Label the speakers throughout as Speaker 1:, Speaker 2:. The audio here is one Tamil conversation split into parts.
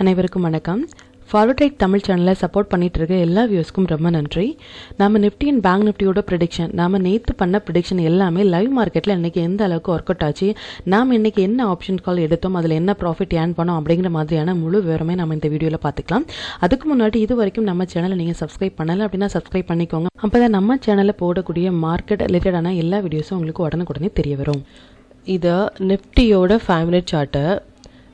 Speaker 1: அனைவருக்கும் வணக்கம். ஃபார்வர்ட் ரைட் தமிழ் சேனலை சப்போர்ட் பண்ணிட்டு இருக்க எல்லா வியூஸ்க்கும் ரொம்ப நன்றி. நம்ம நிஃப்டி அண்ட் பேங்க் நிஃப்டியோட ப்ரிடிக்ஷன், நாம நேற்று பண்ண ப்ரிடிக்ஷன் எல்லாமே லைவ் மார்க்கெட்டில் இன்றைக்கி எந்த அளவுக்கு ஒர்க் அவுட் ஆச்சு, நாம் இன்றைக்கி என்ன ஆப்ஷன் கால் எடுத்தோம், அதில் என்ன ப்ராஃபிட் ஏர்ன் பண்ணோம் அப்படிங்கிற மாதிரியான முழு விவரமே நம்ம இந்த வீடியோவில் பார்த்துக்கலாம். அதுக்கு முன்னாடி இது வரைக்கும் நம்ம சேனலை நீங்கள் சப்ஸ்கிரைப் பண்ணலை அப்படின்னா சப்ஸ்கிரைப் பண்ணிக்கோங்க. அப்போ தான் நம்ம சேனலில் போடக்கூடிய மார்க்கெட் ரிலேட்டடான எல்லா வீடியோஸும் உங்களுக்கு உடனுக்குடனே தெரிய வரும்.
Speaker 2: இது நிஃப்டியோட 5 மினிட் சார்ட்டு.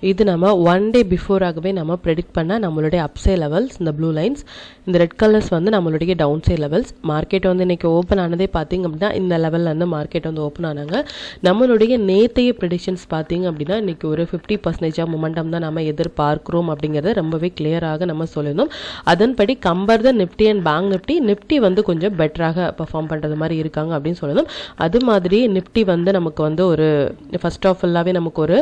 Speaker 2: இது நம்ம 1 டே பிஃபோராகவே நம்ம ப்ரெடிக்ட் பண்ண நம்மளுடைய அப்சை லெவல்ஸ். இந்த ப்ளூ லைன்ஸ், இந்த ரெட் கலர்ஸ் வந்து நம்மளுடைய டவுன் சை லெவல்ஸ். மார்க்கெட் வந்து இன்றைக்கி ஓப்பன் ஆனதே பார்த்திங்க அப்படின்னா இந்த லெவலில் வந்து மார்க்கெட் வந்து ஓப்பன் ஆனாங்க. நம்மளுடைய நேற்றைய ப்ரெடிக்ஷன்ஸ் பார்த்திங்க அப்படின்னா இன்றைக்கி ஒரு 50% மொமெண்டம் தான் நம்ம எதிர்பார்க்குறோம் அப்படிங்கிறத ரொம்பவே கிளியராக நம்ம சொல்லியிருந்தோம். அதன்படி compare the Nifty and bank Nifty வந்து கொஞ்சம் பெட்டராக பர்ஃபார்ம் பண்ணுறது மாதிரி இருக்காங்க அப்படின்னு சொல்லியிருந்தோம். அது மாதிரி நிஃப்டி வந்து நமக்கு வந்து ஒரு ஃபர்ஸ்ட் ஆஃப் ஃபுல்லாகவே நமக்கு ஒரு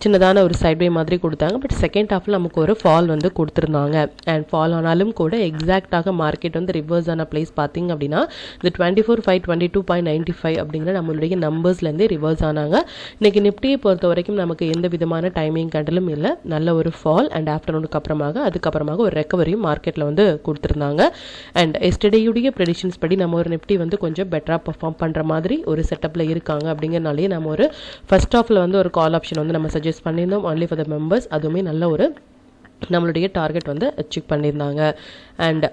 Speaker 2: சின்னதான ஒரு சைட்வே மாதிரி கொடுத்தாங்க. பட் செகண்ட் ஹாஃபில் நமக்கு ஒரு ஃபால் வந்து கொடுத்துருந்தாங்க. அண்ட் ஃபால் ஆனாலும் கூட எக்ஸாக்டாக மார்க்கெட் வந்து ரிவர்ஸ் ஆன பிளேஸ் பார்த்திங்க அப்படின்னா இந்த 24,522.95 அப்படிங்கிற நம்மளுடைய நம்பர்ஸ்லேருந்தே ரிவர்ஸ் ஆனாங்க. இன்றைக்கி நிஃப்டியை பொறுத்த வரைக்கும் நமக்கு எந்த விதமான டைமிங் கண்டலும் இல்லை. நல்ல ஒரு ஃபால் அண்ட் ஆஃப்டர்நூனுக்கு அதுக்கப்புறமாக ஒரு ரெக்கவரியும் மார்க்கெட்டில் வந்து கொடுத்துருந்தாங்க. அண்ட் எஸ்டர்டேயுடைய ப்ரெடிக்ஷன்ஸ் படி நம்ம ஒரு நிஃப்டி வந்து கொஞ்சம் பெட்டராக பர்ஃபார்ம் பண்ணுற மாதிரி ஒரு செட்டப்பில் இருக்காங்க. அப்படிங்கிறனாலே நம்ம ஒரு ஃபர்ஸ்ட் ஹாஃபில் வந்து ஒரு கால் ஆப்ஷன் வந்து நம்ம சஜஸ்ட் பண்ணியிருந்தோம் ஒன்லி ஃபார் த மெம்பர்ஸ். அதுவுமே நல்ல ஒரு நம்மளுடைய டார்கெட் வந்து அச்சீவ் பண்ணியிருந்தாங்க. அண்ட்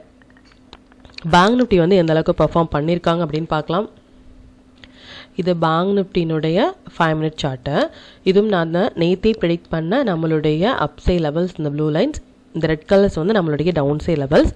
Speaker 2: பேங்க் நிஃப்டி வந்து எந்த அளவுக்கு பெர்ஃபார்ம் பண்ணியிருக்காங்க அப்படின்னு பார்க்கலாம். இது பேங்க் நிஃப்டினுடைய 5 மினிட் சார்ட்டு. இதுவும் நான் நேற்றே ப்ரெடிக்ட் பண்ண நம்மளுடைய அப்சை லெவல்ஸ். இந்த ப்ளூ லைன்ஸ், இந்த ரெட் கலர்ஸ் வந்து நம்மளுடைய டவுன் சை லெவல்ஸ்.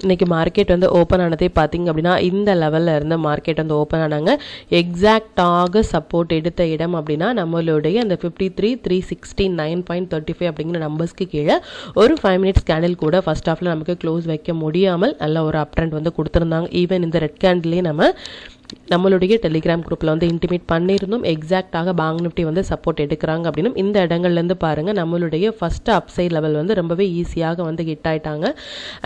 Speaker 2: இன்றைக்கி மார்க்கெட் வந்து ஓப்பன் ஆனதே பார்த்திங்க அப்படின்னா இந்த லெவலில் இருந்த மார்க்கெட் வந்து ஓப்பன் ஆனாங்க. எக்ஸாக்டாக சப்போர்ட் எடுத்த இடம் அப்படின்னா நம்மளுடைய அந்த 53,369.35 அப்படிங்கிற நம்பர்ஸ்க்கு கீழே ஒரு 5 மினிட்ஸ் கேண்டில் கூட ஃபர்ஸ்ட் ஹாஃபில் நமக்கு க்ளோஸ் வைக்க முடியாமல் நல்ல ஒரு அப் ட்ரெண்ட் வந்து கொடுத்துருந்தாங்க. ஈவன் இந்த ரெட் கேண்டிலே நம்மளுடைய டெலிகிராம் குரூப்பில் வந்து இன்டிமேட் பண்ணியிருந்தோம். எக்ஸாக்டாக பேங்க் நிஃப்டி வந்து சப்போர்ட் எடுக்கிறாங்க அப்படின்னு. இந்த இடங்கள்லேருந்து பாருங்கள் நம்மளுடைய ஃபஸ்ட்டு அப்சைட் லெவல் வந்து ரொம்பவே ஈஸியாக வந்து ஹிட் ஆகிட்டாங்க.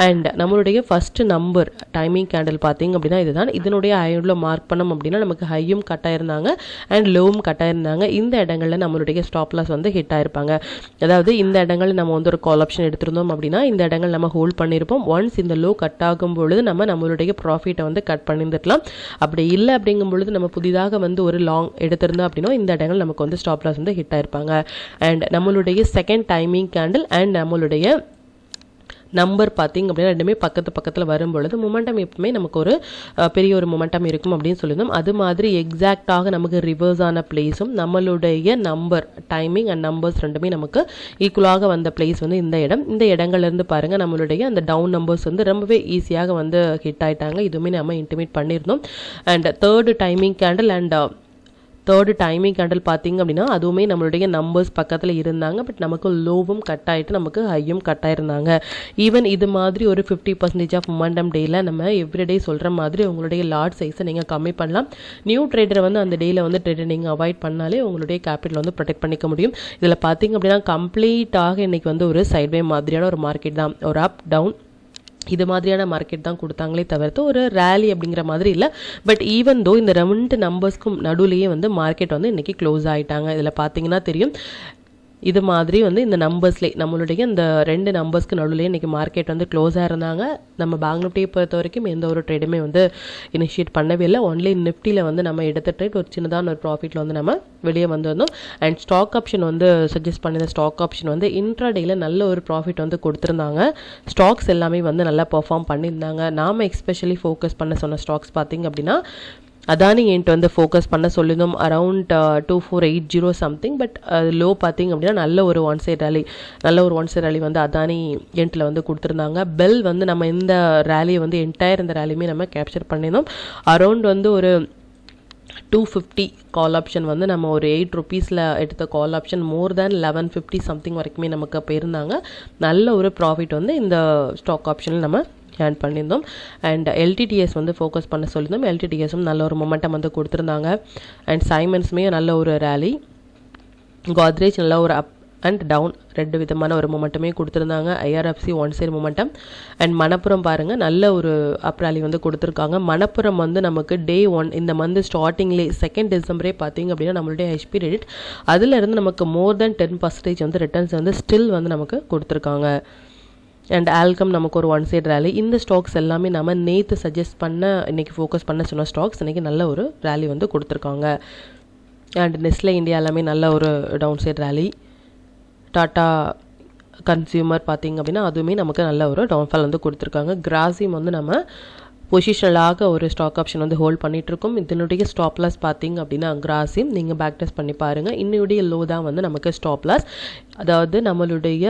Speaker 2: அண்ட் நம்மளுடைய ஃபஸ்ட்டு நம்பர் டைமிங் கேண்டில் பார்த்திங்க அப்படின்னா இதுதான். இதனுடைய ஹையில் மார்க் பண்ணோம் அப்படின்னா நமக்கு ஹையும் கட் ஆயிருந்தாங்க அண்ட் லோவும் கட் ஆயிருந்தாங்க. இந்த இடங்களில் நம்மளுடைய ஸ்டாப் லாஸ் வந்து ஹிட் ஆயிருப்பாங்க. அதாவது இந்த இடங்களில் நம்ம வந்து ஒரு கால் ஆப்ஷன் எடுத்திருந்தோம் அப்படின்னா இந்த இடங்கள் நம்ம ஹோல்ட் பண்ணியிருப்போம். ஒன்ஸ் இந்த லோ கட் ஆகும் பொழுது நம்மளுடைய ப்ராஃபிட்டை வந்து கட் பண்ணியிருந்துக்கலாம். அப்படி இல்லை அப்படிங்கும் பொழுது நம்ம புதிதாக வந்து ஒரு லாங் எடுத்திருந்தோம் அப்படின்னா இந்த இடங்கள் நமக்கு வந்து ஸ்டாப் லாஸ் வந்து ஹிட் ஆயிருப்பாங்க. அண்ட் நம்மளுடைய செகண்ட் டைமிங் கேண்டில் அண்ட் நம்மளுடைய நம்பர் பார்த்திங்க அப்படின்னா ரெண்டுமே பக்கத்தில் வரும்பொழுது மொமெண்டம் எப்பவுமே நமக்கு ஒரு பெரிய ஒரு மொமெண்டம் இருக்கும் அப்படின்னு சொல்லியிருந்தோம். அது மாதிரி எக்ஸாக்டாக நமக்கு ரிவர்ஸ் ஆன பிளேஸும் நம்மளுடைய நம்பர் டைமிங் அண்ட் நம்பர்ஸ் ரெண்டுமே நமக்கு ஈக்குவலாக வந்த பிளேஸ் வந்து இந்த இடம். இந்த இடங்கள்லேருந்து பாருங்கள் நம்மளுடைய அந்த டவுன் நம்பர்ஸ் வந்து ரொம்பவே ஈஸியாக வந்து ஹிட் ஆகிட்டாங்க. இதுவுமே நம்ம இன்டிமேட் பண்ணியிருந்தோம். அண்ட் தேர்டு டைமிங் கேண்டில் பார்த்திங்க அப்படின்னா அதுவுமே நம்மளுடைய நம்பர்ஸ் பக்கத்தில் இருந்தாங்க. பட் நமக்கு லோவும் கட் ஆகிட்டு நமக்கு ஹையும் கட் ஆயிருந்தாங்க. ஈவன் இது மாதிரி ஒரு 50% ஆஃப் மொமெண்டம் டேயில் நம்ம எவ்ரிடே சொல்கிற மாதிரி உங்களுடைய லாட் சைஸை நீங்கள் கம்மி பண்ணலாம். நியூ ட்ரேடரை வந்து அந்த டேயில் வந்து ட்ரேடர் நீங்கள் அவாய்ட் பண்ணாலே உங்களுடைய கேபிட்டல் வந்து ப்ரொடெக்ட் பண்ணிக்க முடியும். இதில் பார்த்திங்க அப்படின்னா கம்ப்ளீட்டாக இன்றைக்கி வந்து ஒரு சைட்வே மாதிரியான ஒரு மார்க்கெட் தான். ஒரு அப் டவுன் இது மாதிரியான மார்க்கெட் தான் கொடுத்தாங்களே தவிர்த்து ஒரு ரேலி அப்படிங்கிற மாதிரி இல்லை. பட் ஈவன் தோ இந்த 2 நம்பர்ஸ்க்கும் நடுவுலையே வந்து மார்க்கெட் வந்து இன்றைக்கி க்ளோஸ் ஆகிட்டாங்க. இதில் பார்த்தீங்கன்னா தெரியும் இது மாதிரி வந்து இந்த நம்பர்ஸ்லேயே நம்மளுடைய இந்த 2 நம்பர்ஸ்க்கு நடுவுலேயே இன்றைக்கி மார்க்கெட் வந்து க்ளோஸாக இருந்தாங்க. நம்ம பேங்க் நிஃப்டியை பொறுத்த வரைக்கும் எந்த ஒரு ட்ரேடுமே வந்து இனிஷியேட் பண்ணவே இல்லை. ஒன்லி நிஃப்டியில் வந்து நம்ம எடுத்த ட்ரேட் ஒரு சின்னதான ஒரு ப்ராஃபிட்டில் வந்து நம்ம வெளியே வந்திருந்தோம். அண்ட் ஸ்டாக் ஆப்ஷன் வந்து சஜஸ்ட் பண்ணியிருந்த ஸ்டாக் ஆப்ஷன் வந்து இன்ட்ராடேயில் நல்ல ஒரு ப்ராஃபிட் வந்து கொடுத்துருந்தாங்க. ஸ்டாக்ஸ் எல்லாமே வந்து நல்லா பெர்ஃபார்ம் பண்ணியிருந்தாங்க. நாம் எஸ்பெஷலி ஃபோக்கஸ் பண்ண சொன்ன ஸ்டாக்ஸ் பார்த்திங்க அப்படின்னா அதானி என்ட்டு வந்து ஃபோக்கஸ் பண்ண சொல்லியிருந்தோம். Around 2480 something. பட் லோ பார்த்திங்க அப்படின்னா நல்ல ஒரு ஒன் சைட் ரேலி வந்து அதானி என்ட்டில் வந்து கொடுத்துருந்தாங்க. பெல் வந்து நம்ம இந்த ரேலியை வந்து என்டையர் இந்த ரேலியுமே நம்ம கேப்சர் பண்ணியிருந்தோம். அரவுண்ட் வந்து ஒரு 250 கால் ஆப்ஷன் வந்து நம்ம ஒரு 8 rupeesல எடுத்த கால் ஆப்ஷன் மோர் தேன் 1150 சம்திங் வரைக்குமே நமக்கு போயிருந்தாங்க. நல்ல ஒரு ப்ராஃபிட் வந்து இந்த ஸ்டாக் ஆப்ஷனில் நம்ம ஏர்ன் பண்ணியிருந்தோம். அண்ட் எல்டிடிஎஸ் வந்து ஃபோக்கஸ் பண்ண சொல்லியிருந்தோம். எல்டிடிஎஸும் நல்ல ஒரு மொமெண்டம் வந்து கொடுத்துருந்தாங்க. அண்ட் சைமன்ஸுமே நல்ல ஒரு ரேலி, கோத்ரேஜ் நல்ல ஒரு அண்ட் டவுன் 2 விதமான ஒரு மொமெண்டமே கொடுத்துருந்தாங்க. IRFC one side momentum and Manappuram பாருங்கள் நல்ல ஒரு அப் ராலி வந்து கொடுத்துருக்காங்க. மணப்புரம் வந்து நமக்கு டே 1 இந்த மந்த் ஸ்டார்டிங்லேயே 2 டிசம்பரே பார்த்தீங்க அப்படின்னா நம்மளுடைய ஹெச்பி ரெடிட் அதிலிருந்து நமக்கு மோர் தென் 10% வந்து ரிட்டர்ன்ஸ் வந்து ஸ்டில் வந்து நமக்கு கொடுத்துருக்காங்க. அண்ட் ஆல்கம் நமக்கு ஒரு ஒன் சைடு ரேலி. இந்த ஸ்டாக்ஸ் எல்லாமே நம்ம நேற்று சஜஸ்ட் பண்ண இன்றைக்கி ஃபோக்கஸ் பண்ண சொன்ன ஸ்டாக்ஸ் இன்றைக்கி நல்ல ஒரு ரேலி வந்து கொடுத்துருக்காங்க. அண்ட் நெஸ்லே இந்தியா எல்லாமே நல்ல ஒரு down side rally. Tata consumer பார்த்திங்க அப்படின்னா அதுவுமே நமக்கு நல்ல ஒரு டவுன்ஃபால் வந்து கொடுத்துருக்காங்க. கிராசிம் வந்து நம்ம பொசிஷனலாக ஒரு ஸ்டாக் ஆப்ஷன் வந்து ஹோல்ட் பண்ணிகிட்ருக்கோம். இதனுடைய ஸ்டாப் லாஸ் பார்த்திங்க அப்படின்னா கிராசிம் நீங்கள் பேக் டெஸ்ட் பண்ணி பாருங்கள். இன்னுடைய லோ தான் வந்து நமக்கு ஸ்டாப் லாஸ். அதாவது நம்மளுடைய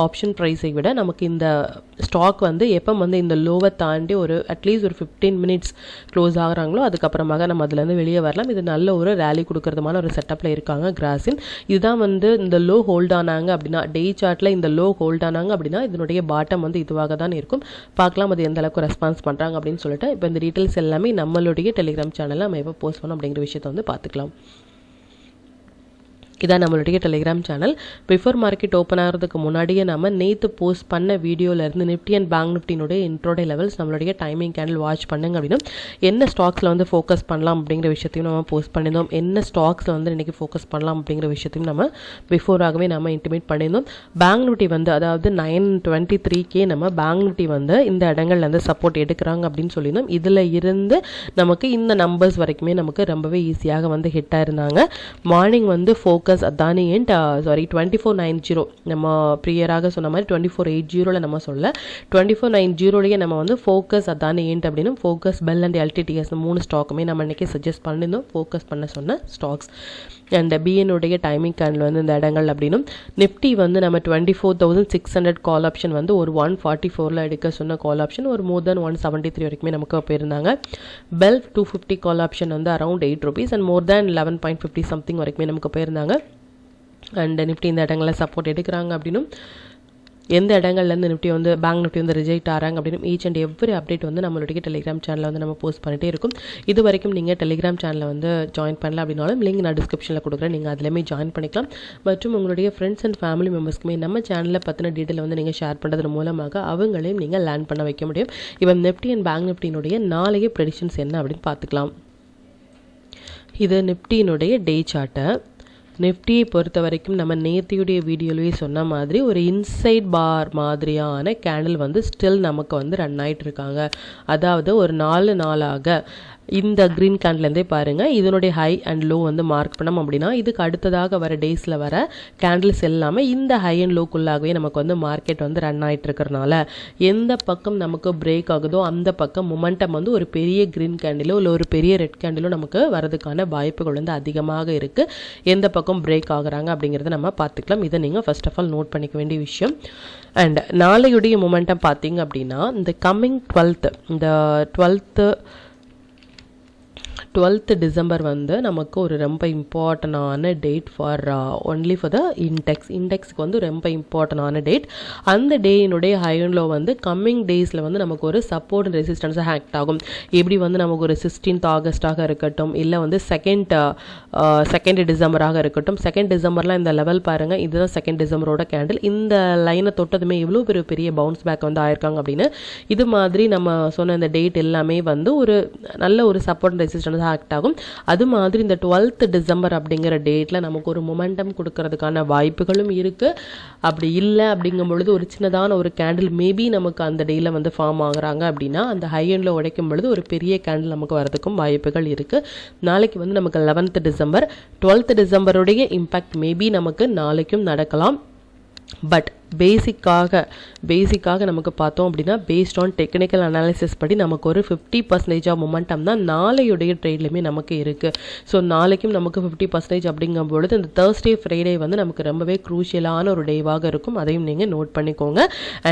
Speaker 2: ஆப்ஷன் ப்ரைஸை விட நமக்கு இந்த ஸ்டாக் வந்து எப்போ வந்து இந்த லோவை தாண்டி ஒரு அட்லீஸ்ட் ஒரு 15 மினிட்ஸ் க்ளோஸ் ஆகுறாங்களோ அதுக்கப்புறமாக நம்ம அதுலேருந்து வெளியே வரலாம். இது நல்ல ஒரு ரேலி கொடுக்கறதுமான ஒரு செட்டப்பில் இருக்காங்க கிராசிம். இதுதான் வந்து இந்த லோ ஹோல்ட் ஆனாங்க அப்படின்னா டே சார்ட்டில் இந்த லோ ஹோல்ட் ஆனாங்க அப்படின்னா இதனுடைய பாட்டம் வந்து இதுவாக தான் இருக்கும். பார்க்கலாம் அது எந்த அளவுக்கு ரெஸ்பான்ஸ் பண்ணுறாங்க அப்படின்னு சொல்லிட்டு. இப்போ இந்த டீட்டெயில்ஸ் எல்லாமே நம்மளுடைய டெலிகிராம் சேனலில் நம்ம எப்போ போஸ்ட் பண்ணோம் அப்படிங்கிற விஷயத்தை வந்து பார்த்துக்கலாம். இதான் நம்மளுடைய Telegram channel. Before market open ஆகிறதுக்கு முன்னாடியே நம்ம நேற்று போஸ்ட் பண்ண வீடியோவிலேருந்து நிஃப்டி அண்ட் பேங்க் நிஃப்டினுடைய இன்ட்ரோடே லெவல்ஸ் நம்மளுடைய டைமிங் கேண்டில் வாட்ச் பண்ணுங்க அப்படின்னா என்ன ஸ்டாக்ஸில் வந்து ஃபோக்கஸ் பண்ணலாம் அப்படிங்கிற விஷயத்தையும் நம்ம போஸ்ட் பண்ணியிருந்தோம். என்ன ஸ்டாக்ஸில் வந்து இன்றைக்கி ஃபோக்கஸ் பண்ணலாம் அப்படிங்கிற விஷயத்தையும் நம்ம பிஃபோராகவே நம்ம இன்டிமேட் பண்ணியிருந்தோம். பேங்க் நிஃப்டி வந்து அதாவது 923K நம்ம பேங்க் நிஃப்டி வந்து இந்த இடங்கள்லேருந்து சப்போர்ட் எடுக்கிறாங்க அப்படின்னு சொல்லியிருந்தோம். இதில் இருந்து நமக்கு இந்த நம்பர்ஸ் வரைக்குமே நமக்கு ரொம்பவே ஈஸியாக வந்து ஹிட் ஆயிருந்தாங்க. மார்னிங் வந்து ஃபோக்கஸ் அதானி அண்ட் 2490 நம்ம ப்ரியராக சொன்ன மாதிரி 2480 நம்ம சொல்ல 2490 நம்ம வந்து ஃபோக்கஸ் அதானி ஏண்ட் அப்படின்னு ஃபோக்கஸ் பெல் அண்ட் எல்டிடிஎஸ் 3 ஸ்டாக்குமே நம்ம இன்றைக்கி சஜஸ்ட் பண்ணியிருந்தோம் ஃபோக்கஸ் பண்ண சொன்ன ஸ்டாக்ஸ். அண்ட் பிஎனுடைய டைமிங் கேண்டில் வந்து இந்த இடங்கள் அப்படின்னும் நிஃப்டி வந்து நம்ம 24,600 கால் ஆப்ஷன் வந்து ஒரு 144 எடுக்க சொன்ன கால் ஆப்ஷன் ஒரு மோர் தென் 173 வரைக்குமே நமக்கு போயிருந்தாங்க. பெல் 250 கால் ஆப்ஷன் வந்து around ₹8 and more then 11.50 something வரைக்குமே நமக்கு போயிருந்தாங்க. அண்ட் நிஃப்டி இந்த இடங்களில் சப்போர்ட் எடுக்கிறாங்க அப்படின்னும் எந்த இடங்கள்லேருந்து நிஃப்டி வந்து பேங்க் நிஃப்டி வந்து ரிஜெக்ட் ஆகிறாங்க அப்படின்னு ஈச் அண்ட் எவ்ரி அப்டேட் வந்து நம்மளுடைய டெலிகிராம் சேனலில் வந்து நம்ம போஸ்ட் பண்ணிகிட்டே இருக்கும். இது வரைக்கும் நீங்கள் டெலிகிராம் சேனலில் வந்து ஜாயின் பண்ணல அப்படின்னாலும் லிங்க் நான் டிஸ்கிரிப்ஷனில் கொடுக்குறேன், நீங்கள் அதிலேயுமே ஜாயின் பண்ணிக்கலாம். மற்றும் உங்களுடைய ஃப்ரெண்ட்ஸ் அண்ட் ஃபேமிலி மெம்பர்ஸ்க்குமே நம்ம சேனலில் பற்றின டீட்டெயில் வந்து நீங்கள் ஷேர் பண்ணுறது மூலமாக அவங்களையும் நீங்கள் லேர்ன் பண்ண வைக்க முடியும். இவன் நிஃப்டி அண்ட் பேங்க் நிஃப்டியினுடைய நாளைய ப்ரெடிக்ஷன்ஸ் என்ன அப்படின்னு பார்த்துக்கலாம். இது நிஃப்டியினுடைய டே சார்ட்டை. நிஃப்டியை பொறுத்த வரைக்கும் நம்ம நேத்தியுடைய வீடியோலேயே சொன்ன மாதிரி ஒரு இன்சைட் பார் மாதிரியான கேண்டில் வந்து ஸ்டில் நமக்கு வந்து ரன் ஆகிட்டு இருக்காங்க. அதாவது ஒரு 4 நாளாக இந்த க்ரீன் கேண்டில்லேருந்தே பாருங்கள் இதனுடைய ஹை அண்ட் லோ வந்து மார்க் பண்ணோம் அப்படின்னா இதுக்கு அடுத்ததாக வர டேஸில் வர கேண்டில்ஸ் எல்லாமே இந்த ஹை அண்ட் லோக்குள்ளாகவே நமக்கு வந்து மார்க்கெட் வந்து ரன் ஆகிட்டு இருக்கிறனால எந்த பக்கம் நமக்கு பிரேக் ஆகுதோ அந்த பக்கம் மொமெண்டம் வந்து ஒரு பெரிய க்ரீன் கேண்டிலோ இல்லை ஒரு பெரிய ரெட் கேண்டிலோ நமக்கு வரதுக்கான வாய்ப்புகள் வந்து அதிகமாக இருக்குது. எந்த பக்கம் பிரேக் ஆகுறாங்க அப்படிங்கிறத நம்ம பார்த்துக்கலாம். இதை நீங்கள் ஃபர்ஸ்ட் ஆஃப் ஆல் நோட் பண்ணிக்க வேண்டிய விஷயம். அண்ட் நாளையுடைய மொமெண்டம் பார்த்தீங்க அப்படின்னா இந்த கம்மிங் 12th டிசம்பர் வந்து நமக்கு ஒரு ரொம்ப இம்பார்ட்டண்டான date for only for the இண்டெக்ஸ்க்கு வந்து ரொம்ப இம்பார்ட்டண்டான டேட். அந்த டேயினுடைய ஹை அண்ட் லோ வந்து கம்மிங் டேஸில் வந்து நமக்கு ஒரு சப்போர்ட் அண்ட் ரெசிஸ்டன்ஸாக ஆக்ட் ஆகும். எப்படி வந்து நமக்கு ஒரு 16th ஆகஸ்டாக இருக்கட்டும் இல்லை வந்து 2nd டிசம்பராக இருக்கட்டும். 2nd டிசம்பர்லாம் இந்த லெவல் பாருங்கள், இதுதான் 2nd டிசம்பரோட கேண்டில். இந்த லைனை தொட்டதுமே இவ்வளோ பெரிய பவுன்ஸ் பேக் வந்து ஆயிருக்காங்க அப்படின்னு இது மாதிரி நம்ம சொன்ன இந்த டேட் எல்லாமே வந்து ஒரு நல்ல ஒரு சப்போர்ட் அண்ட் ரெசிஸ்டன்ஸ் ஆக்ட் ஆகும். அது மாதிரி இந்த 12th டிசம்பர் அப்படிங்கிற டேட்டில் நமக்கு ஒரு மொமெண்டம் கொடுக்கறதுக்கான வாய்ப்புகளும் இருக்குது. அப்படி இல்லை அப்படிங்கும் பொழுது ஒரு சின்னதான ஒரு கேண்டில் மேபி நமக்கு அந்த டேயில் வந்து ஃபார்ம் ஆகுறாங்க அப்படின்னா அந்த ஹை எண்டில் உடைக்கும் பொழுது ஒரு பெரிய கேண்டில் நமக்கு வரதுக்கும் வாய்ப்புகள் இருக்குது. நாளைக்கு வந்து நமக்கு 11th December 12th டிசம்பருடைய impact maybe நமக்கு நாளைக்கும் நடக்கலாம். பட் பேசிக்காக நமக்கு பார்த்தோம் அப்படின்னா பேஸ்ட் ஆன் டெக்னிக்கல் அனாலிசிஸ் படி நமக்கு ஒரு 50% ஆஃப் மொமெண்டம் தான் நாளையுடைய ட்ரேட்லையுமே நமக்கு இருக்குது. ஸோ நாளைக்கும் நமக்கு 50% அப்படிங்கும் பொழுது இந்த Thursday Friday வந்து நமக்கு ரொம்பவே க்ரூஷியலான ஒரு டேவாக இருக்கும். அதையும் நீங்கள் நோட் பண்ணிக்கோங்க.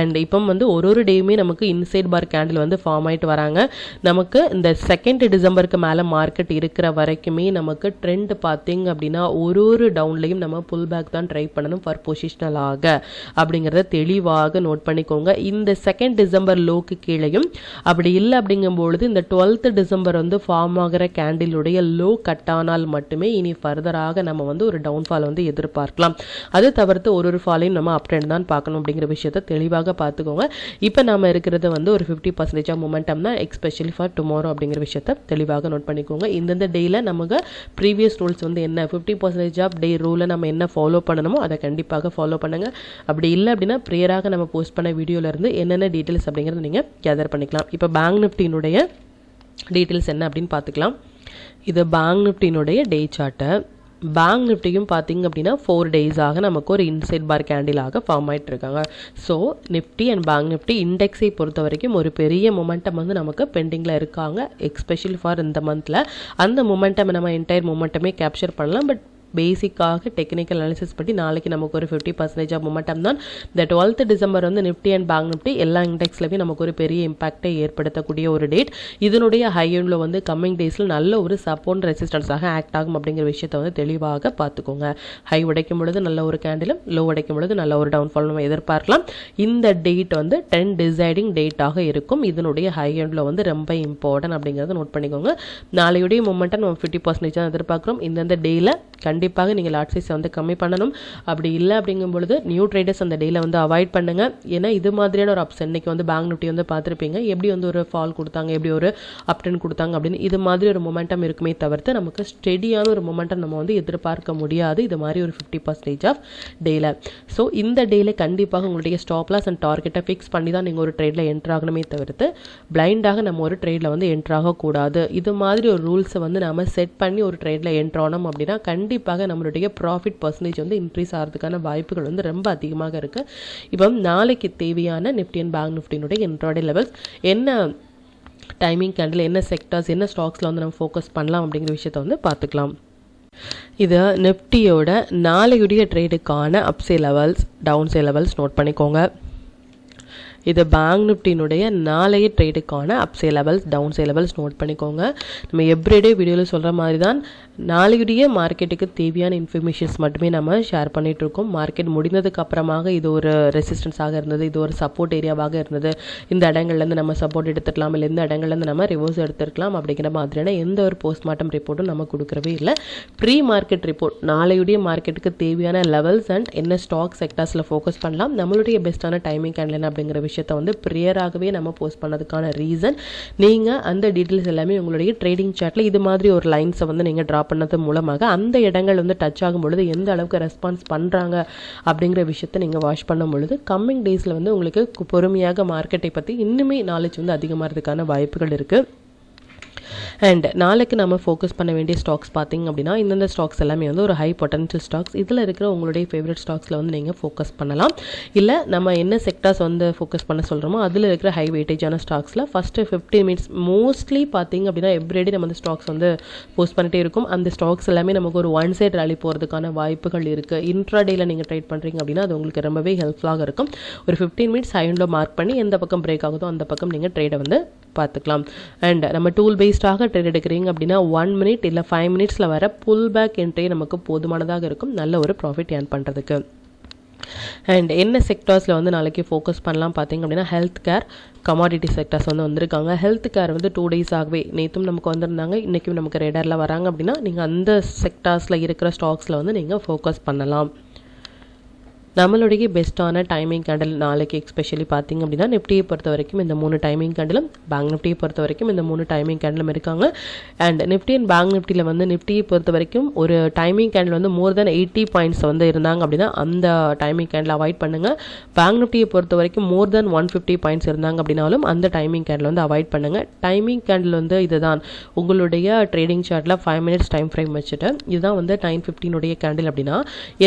Speaker 2: அண்ட் இப்போ வந்து ஒரு டேயுமே நமக்கு இன்சைட் பார் கேண்டில் வந்து ஃபார்ம் ஆகிட்டு வராங்க. நமக்கு இந்த 2nd டிசம்பருக்கு மேலே மார்க்கெட் இருக்கிற வரைக்குமே நமக்கு ட்ரெண்ட் பார்த்தீங்க அப்படின்னா ஒரு டவுன்லையும் நம்ம புல் பேக் தான் ட்ரை பண்ணணும் ஃபார் பொசிஷனலாக. அப்படிங்கிறத தெளிவாக நோட் பண்ணிக்கோங்க. இந்த 2nd டிசம்பர் லோக்கு கீழேயும் அப்படி இல்லை அப்படிங்கும்பொழுது இந்த 12th டிசம்பர் வந்து ஃபார்ம் ஆகிற கேண்டிலுடைய லோ கட் ஆனால் மட்டுமே இனி ஃபர்தராக நம்ம வந்து ஒரு டவுன்ஃபால் வந்து எதிர்பார்க்கலாம். அது தவிர்த்து ஒரு ஃபாலையும் நம்ம அப் ட்ரெண்ட் தான் பார்க்கணும் அப்படிங்கிற விஷயத்தை தெளிவாக பார்த்துக்கோங்க. இப்போ நம்ம இருக்கிறது வந்து ஒரு 50% ஆஃப் மொமெண்டம் தான், எக்ஸ்பெஷலி ஃபார் டுமாரோ அப்படிங்கிற விஷயத்தை தெளிவாக நோட் பண்ணிக்கோங்க. இந்தந்த டேயில் நமக்கு ப்ரீவியஸ் ரூல்ஸ் வந்து என்ன, 50% ஆஃப் டே ரூலை நம்ம என்ன ஃபாலோ பண்ணணுமோ அதை கண்டிப்பாக ஃபாலோ பண்ணுங்கள். அப்படி இல்லை அப்படின்னா ப்ரேயராக நம்ம போஸ்ட் பண்ண வீடியோலேருந்து என்னென்ன டீட்டெயில்ஸ் அப்படிங்கிறத நீங்கள் கேதர் பண்ணிக்கலாம். இப்போ பேங்க் நிஃப்டியினுடைய டீட்டெயில்ஸ் என்ன அப்படின்னு பார்த்துக்கலாம். இது பேங்க் நிஃப்டியினுடைய டே சார்ட்டு. பேங்க் நிஃப்டியும் பார்த்திங்க அப்படின்னா 4 டேஸாக நமக்கு ஒரு இன்சைட் பார் கேண்டிலாக ஃபார்ம் ஆகிட்டு இருக்காங்க. So Nifty and bank Nifty இண்டெக்ஸை பொறுத்த வரைக்கும் ஒரு பெரிய மொமெண்டம் வந்து நமக்கு பெண்டிங்கில் இருக்காங்க, எஸ்பெஷலி ஃபார் இந்த மந்தில். அந்த மொமெண்டம் நம்ம என்டையர் மொமெண்டமே கேப்சர் பண்ணலாம். பட் பேசிக்காக டெக்னிக்கல் அனாலிசிஸ் பற்றி நாளைக்கு நமக்கு ஒரு 50% ஆஃப் மொமெண்டம் தான். இந்த 12th டிசம்பர் வந்து நிஃப்டி அண்ட் பேங்க் நிஃப்டி எல்லா இண்டெக்ஸ்லையும் நமக்கு ஒரு பெரிய இம்பாக்டை ஏற்படுத்தக்கூடிய ஒரு டேட். இதனுடைய ஹை எண்டில் வந்து கம்மிங் டேஸில் நல்ல ஒரு சப்போர்ட் ரெசிஸ்டன்ஸாக ஆக்ட் ஆகும் அப்படிங்கிற விஷயத்தை வந்து தெளிவாக பார்த்துக்கோங்க. ஹை உடைக்கும் பொழுது நல்ல ஒரு கேண்டிலும், லோ உடைக்கும் பொழுது நல்ல ஒரு டவுன்ஃபால் நம்ம எதிர்பார்க்கலாம். இந்த டேட் வந்து 10 டிசைடிங் டேட்டாக இருக்கும். இதனுடைய ஹை எண்டில் வந்து ரொம்ப இம்பார்ட்டன்ட் அப்படிங்கிறத நோட் பண்ணிக்கோங்க. நாளையுடைய மொமெண்டம் நம்ம 50% தான் எதிர்பார்க்குறோம். இந்தந்த டேயில் கண்டிப்பாக நீங்கள் லாட் சைஸை வந்து கம்மி பண்ணணும். அப்படி இல்லை அப்படிங்கும் பொழுது நியூ ட்ரேடர்ஸ் அந்த டேயில் வந்து அவாய்ட் பண்ணுங்க. ஏன்னா இது மாதிரியான ஒரு அப்ஸ் இன்னைக்கு வந்து பேங்க் நிஃப்டி வந்து பார்த்துருப்பீங்க, எப்படி வந்து ஒரு ஃபால் கொடுத்தாங்க, எப்படி ஒரு அப்டன் கொடுத்தாங்க அப்படின்னு. இது மாதிரி ஒரு மொமெண்டம் இருக்குமே தவிர்த்து நமக்கு ஸ்டெடியான ஒரு மொமெண்டம் நம்ம வந்து எதிர்பார்க்க முடியாது இது மாதிரி ஒரு 50% ஆஃப் டேயில். ஸோ இந்த டேயில் கண்டிப்பாக உங்களுடைய ஸ்டாப் லாஸ் அண்ட் டார்கெட்டை ஃபிக்ஸ் பண்ணி தான் நீங்கள் ஒரு ட்ரேடில் என்ட்ரு ஆகணுமே தவிர்த்து பிளைண்டாக நம்ம ஒரு ட்ரேடில் வந்து என்ட்ரு ஆகக்கூடாது. இது மாதிரி ஒரு ரூல்ஸை வந்து நம்ம செட் பண்ணி ஒரு ட்ரேடில் என்ட்ரு ஆனோம் அப்படின்னா கண்டிப்பாக நம்மளுடைய ப்ராஃபிட் பர்சன்டேஜ் வந்து இன்க்ரீஸ் ஆகிறதுக்கான வாய்ப்புகள் வந்து ரொம்ப அதிகமாக இருக்குது. இப்போ நாளைக்கு தேவையான நிஃப்டி அண்ட் பேங்க் நிஃப்டியினுடைய இன்ட்ராடே லெவல்ஸ் என்ன, டைமிங் கேண்டில், என்ன செக்டர்ஸ், என்ன ஸ்டாக்ஸில் வந்து நம்ம ஃபோக்கஸ் பண்ணலாம் அப்படிங்கிற விஷயத்தை வந்து பார்த்துக்கலாம். இது நிஃப்டியோட நாளையுடைய ட்ரேடுக்கான அப்சே லெவல்ஸ், டவுன்சே லெவல்ஸ் நோட் பண்ணிக்கோங்க. இது பேங்க் நிஃப்டியினுடைய நாளைய ட்ரேடுக்கான அப்சே லெவல்ஸ், டவுன்சே லெவல்ஸ் நோட் பண்ணிக்கோங்க. நம்ம எவ்ரிடே வீடியோவில் சொல்கிற மாதிரி தான் நாளையுடைய மார்க்கெட்டுக்கு தேவையான இன்ஃபர்மேஷன்ஸ் மட்டுமே நம்ம ஷேர் பண்ணிகிட்ருக்கோம். மார்க்கெட் முடிந்ததுக்கு அப்புறமாக இது ஒரு ரெசிஸ்டன்ஸாக இருந்தது, இது ஒரு சப்போர்ட் ஏரியாவாக இருந்தது, இந்த இடங்கள்லேருந்து நம்ம சப்போர்ட் எடுத்துக்கலாம், இல்லை இந்த இடங்கள்லேருந்து நம்ம ரிவர்ஸ் எடுத்துருக்கலாம் அப்படிங்கிற மாதிரியான எந்த ஒரு போஸ்ட்மார்ட்டம் ரிப்போர்ட்டும் நம்ம கொடுக்குறவே இல்லை. ப்ரீ மார்க்கெட் ரிப்போர்ட் நாளையுடைய மார்க்கெட்டுக்கு தேவையான லெவல்ஸ் அண்ட் என்ன ஸ்டாக் செக்டர்ஸில் ஃபோக்கஸ் பண்ணலாம், நம்மளுடைய பெஸ்ட்டான டைமிங் கேண்டில் என்ன அப்படிங்கிற விஷயத்தை வந்து ப்ரியராகவே நம்ம போஸ்ட் பண்ணதுக்கான ரீசன், நீங்கள் அந்த டீட்டெயில்ஸ் எல்லாமே உங்களுடைய ட்ரேடிங் சார்ட்டில் இது மாதிரி ஒரு லைன்ஸை வந்து நீங்கள் ட்ரா பண்ணது மூலமாக அந்த இடங்கள் வந்து டச் ஆகும் பொழுது எந்த அளவுக்கு ரெஸ்பான்ஸ் பண்ணுறாங்க அப்படிங்கிற விஷயத்தை நீங்கள் வாட்ச் பண்ணும் பொழுது கம்மிங் டேஸில் வந்து உங்களுக்கு பொறுமையாக மார்க்கெட்டை பற்றி இன்னுமே நாலேஜ் வந்து அதிகமாகிறதுக்கான வாய்ப்புகள் இருக்குது. அண்ட் நாளைக்கு நம்ம ஃபோக்கஸ் பண்ண வேண்டிய ஸ்டாக்ஸ் பார்த்திங்க அப்படின்னா இந்தந்த ஸ்டாக்ஸ் எல்லாமே வந்து ஒரு ஹை பொட்டன்ஷியல் ஸ்டாக்ஸ். இதில் இருக்கிற உங்களுடைய ஃபேவரட் ஸ்டாக்ஸில் வந்து நீங்கள் ஃபோக்கஸ் பண்ணலாம். இல்லை நம்ம என்ன செக்டர்ஸ் வந்து ஃபோக்கஸ் பண்ண சொல்கிறோமோ அதில் இருக்கிற ஹை வெயிட்டேஜான ஸ்டாக்ஸில் ஃபஸ்ட்டு 15 மினிட்ஸ் மோஸ்ட்லி பார்த்திங்க அப்படின்னா எவ்ரிடே நம்ம அந்த ஸ்டாக்ஸ் வந்து போஸ்ட் பண்ணிகிட்டே இருக்கும். அந்த ஸ்டாக்ஸ் எல்லாமே நமக்கு ஒரு ஒன் சைட் ரேலி போகிறதுக்கான வாய்ப்புகள் இருக்குது. இன்ட்ராடேயில் நீங்கள் ட்ரேட் பண்ணுறீங்க அப்படின்னா அது உங்களுக்கு ரொம்பவே ஹெல்ப்ஃபுல்லாக இருக்கும். ஒரு 15 மினிட்ஸ் ஹைண்டில் மார்க் பண்ணி எந்த பக்கம் பிரேக் ஆகுதோ அந்த பக்கம் நீங்கள் ட்ரேடை வந்து பார்த்துக்கலாம். அண்ட் நம்ம டூல் பேஸ்டாக ட்ரேட் எடுக்கிறீங்க அப்படின்னா 1 மினிட் இல்லை 5 மினிட்ஸில் வர புல் பேக் என்ட்ரி நமக்கு போதுமானதாக இருக்கும் நல்ல ஒரு ப்ராஃபிட் ஏர்ன் பண்ணுறதுக்கு. அண்ட் என்ன செக்டர்ஸில் வந்து நாளைக்கு ஃபோக்கஸ் பண்ணலாம் பார்த்திங்க அப்படின்னா ஹெல்த் கேர், கமாடிட்டி செக்டர்ஸ் வந்து வந்திருக்காங்க. ஹெல்த் கேர் வந்து 2 days ஆகவே நேற்றும் நமக்கு வந்திருந்தாங்க, இன்றைக்கும் நமக்கு ரேடாரில் வராங்க அப்படின்னா நீங்கள் அந்த செக்டர்ஸில் இருக்கிற ஸ்டாக்ஸில் வந்து நீங்கள் ஃபோக்கஸ் பண்ணலாம். நம்மளுடைய பெஸ்ட்டான டைமிங் கேண்டில் நாளைக்கு எஸ்பெஷலி பார்த்திங்க அப்படின்னா நிஃப்டியை பொறுத்த வரைக்கும் இந்த 3 டைமிங் கேண்டிலும், பேங்க் நிஃப்டியை பொறுத்த வரைக்கும் இந்த 3 டைமிங் கேண்டிலும் இருக்காங்க. அண்ட் நிஃப்டி அண்ட் பேங்க் நிஃப்டியில் வந்து நிஃப்டியை பொறுத்த வரைக்கும் ஒரு டைமிங் கேண்டில் வந்து மோர் தென் 80 பாயிண்ட்ஸ் வந்து இருந்தாங்க அப்படின்னா அந்த டைமிங் கேண்டில் அவாய்ட் பண்ணுங்கள். பேங்க் நிஃப்டியை பொறுத்த வரைக்கும் மோர் தென் 150 பாயிண்ட்ஸ் இருந்தாங்க அப்படின்னாலும் அந்த டைமிங் கேண்டில் வந்து அவாய்ட் பண்ணுங்கள். டைமிங் கேண்டில் வந்து இதுதான் உங்களுடைய ட்ரேடிங் சார்ட்டில் 5 மினிட்ஸ் டைம் ஃப்ரேம் வச்சுட்டு இதுதான் வந்து 9:15 கேண்டில் அப்படின்னா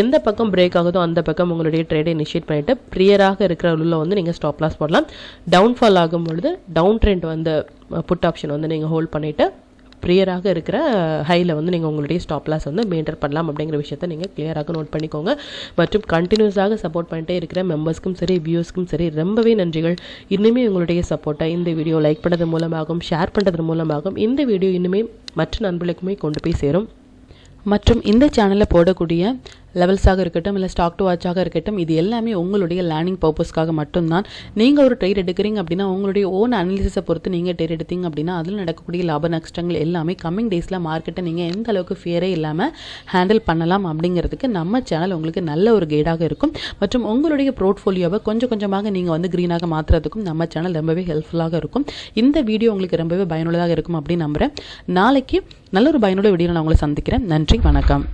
Speaker 2: எந்த பக்கம் பிரேக் ஆகுதோ அந்த பக்கம் உங்களுடைய ட்ரேடை இனிஷியேட் பண்ணிவிட்டு ப்ரியராக இருக்கிற உள்ள வந்து நீங்கள் ஸ்டாப் லாஸ் போடலாம். டவுன்ஃபால் ஆகும் பொழுது டவுன் ட்ரெண்ட் வந்து புட் ஆப்ஷன் வந்து நீங்கள் ஹோல்ட் பண்ணிவிட்டு ப்ரியராக இருக்கிற ஹையில் வந்து நீங்கள் உங்களுடைய ஸ்டாப் லாஸ் வந்து மெயின்டைன் பண்ணலாம் அப்படிங்கிற விஷயத்தை நீங்கள் கிளியராக நோட் பண்ணிக்கோங்க. மற்றும் கண்டினியூஸாக சப்போர்ட் பண்ணிட்டே இருக்கிற மெம்பர்ஸ்க்கும் சரி வியூஸ்க்கும் சரி ரொம்பவே நன்றிகள். இன்னுமே உங்களுடைய சப்போர்ட்டை இந்த வீடியோ லைக் பண்ணுறது மூலமாகவும் ஷேர் பண்ணுறது மூலமாகவும் இந்த வீடியோ இன்னுமே மற்ற நண்பர்களுக்குமே கொண்டு போய் சேரும்.
Speaker 1: மற்றும் இந்த சேனலில் போடக்கூடிய லெவல்ஸாக இருக்கட்டும், இல்லை ஸ்டாக் டு வாட்சாக இருக்கட்டும், இது எல்லாமே உங்களுடைய லேர்னிங் பர்பஸ்க்காக மட்டும்தான். நீங்கள் ஒரு ட்ரேட் எடுக்கிறீங்க அப்படின்னா உங்களுடைய ஓன் அனாலிசிஸை பொறுத்து நீங்கள் ட்ரேட் எடுத்தீங்க அப்படின்னா அதில் நடக்கக்கூடிய லாப நஷ்டங்கள் எல்லாமே கம்மிங் டேஸில் மார்க்கெட்டை நீங்கள் எந்த அளவுக்கு ஃபியரே இல்லாமல் ஹேண்டில் பண்ணலாம் அப்படிங்கிறதுக்கு நம்ம சேனல் உங்களுக்கு நல்ல ஒரு கைடாக இருக்கும். மற்றும் உங்களுடைய போர்ட்ஃபோலியோவை கொஞ்சம் கொஞ்சமாக நீங்கள் வந்து க்ரீனாக மாற்றுறதுக்கும் நம்ம சேனல் ரொம்பவே ஹெல்ப்ஃபுல்லாக இருக்கும். இந்த வீடியோ உங்களுக்கு ரொம்பவே பயனுள்ளதாக இருக்கும் அப்படின்னு நம்புகிறேன். நாளைக்கு நல்ல ஒரு பயனுள்ள வீடியோவில் நான் உங்களை சந்திக்கிறேன். நன்றி, வணக்கம்.